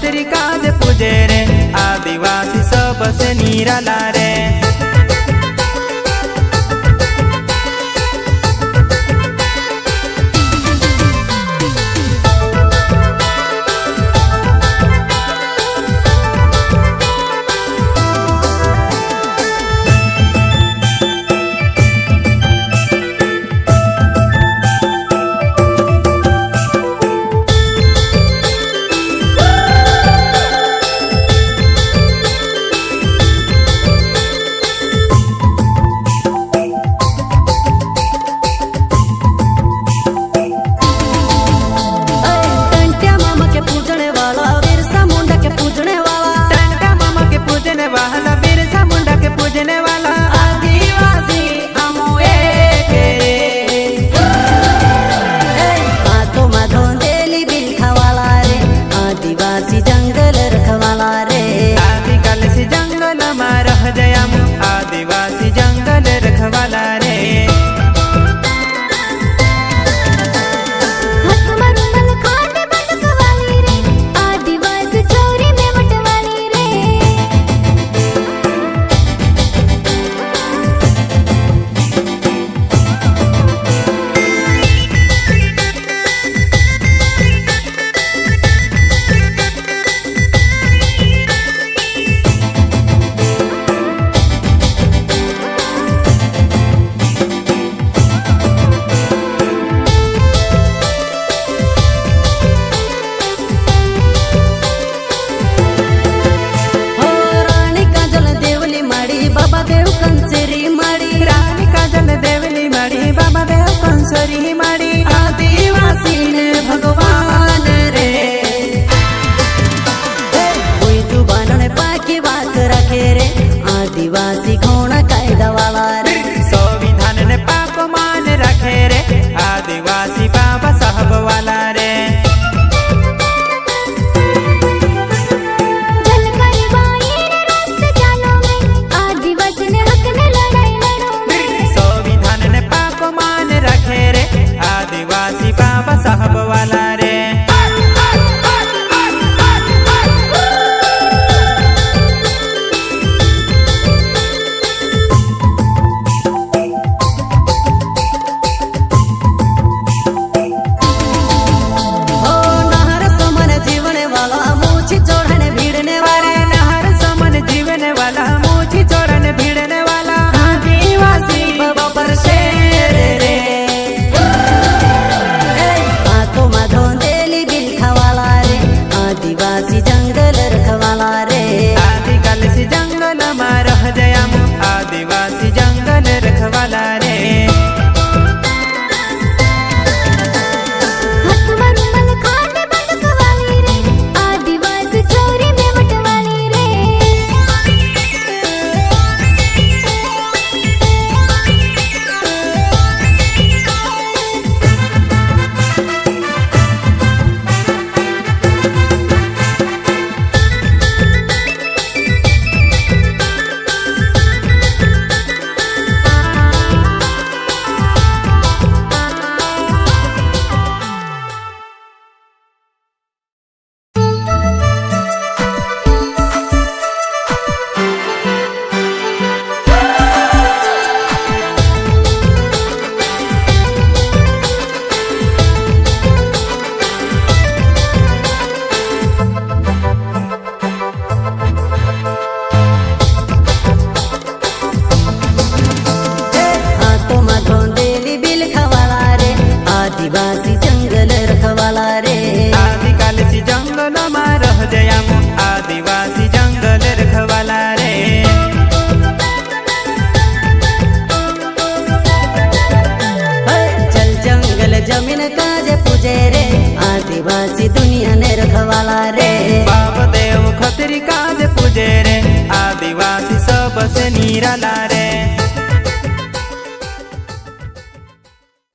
खतरी काज पूजे रे आदिवासी सबसे निराला रे। आदिवासी जंगल रखवाला रे। आदिवासी चोरी में बटवाली रे। कंसरी माड़ी आदिवासी ने भगवान रे। कोई जुबान ने पाकी बात रखे रे आदिवासी कौन कायदा वाला रे। संविधान ने पाक मान रखे रे आदिवासी बाबा साहब वाला रे। आदिवासी बाबा साहब वाला रे। नहर समन जीवने वाला मूछी चोरने भिड़ने वाले। नहर समन जीवने वाला मूछी चोरने भिड़ने वाला आदिवासी बाबा पर शेर रे। आदिवासी जंगल रखवाला रे। आदिवासी जंगल में रह जया आदिवासी जंगल रखवाला रे। आदिवासी चोरी में बटवाली रे। आदिवासी जंगल रखवाला रे। आदिवासी जंगल में रह जया आदिवासी जंगल रखवाला रे। चल जंगल जमीन काज पूजे रे आदिवासी दुनिया ने रखवाला रे। बाबा देव खतरी काज पूजे रे आदिवासी सबसे निराला